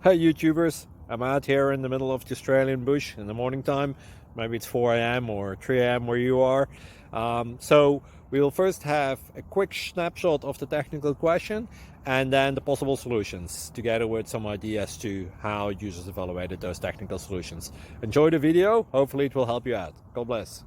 Hey YouTubers, I'm out here in the middle of the Australian bush in the morning time. Maybe it's 4 a.m. or 3 a.m. where you are. So we'll first have a quick snapshot of the technical question and then the possible solutions, together with some ideas to how users evaluated those technical solutions. Enjoy the video, hopefully it will help you out. God bless.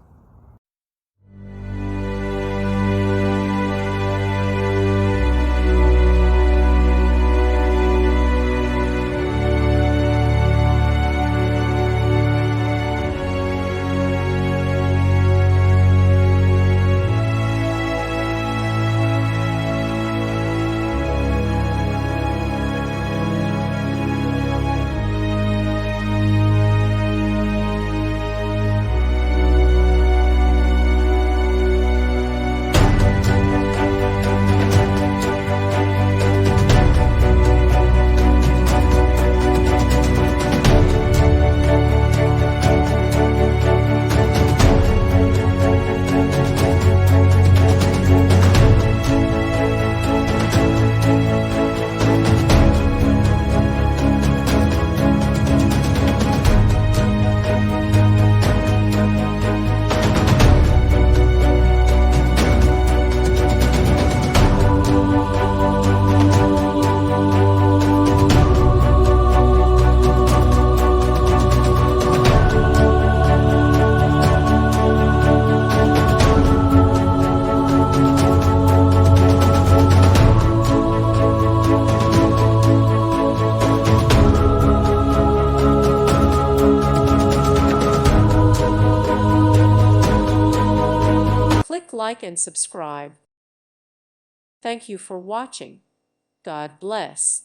Click like and subscribe. Thank you for watching. God bless.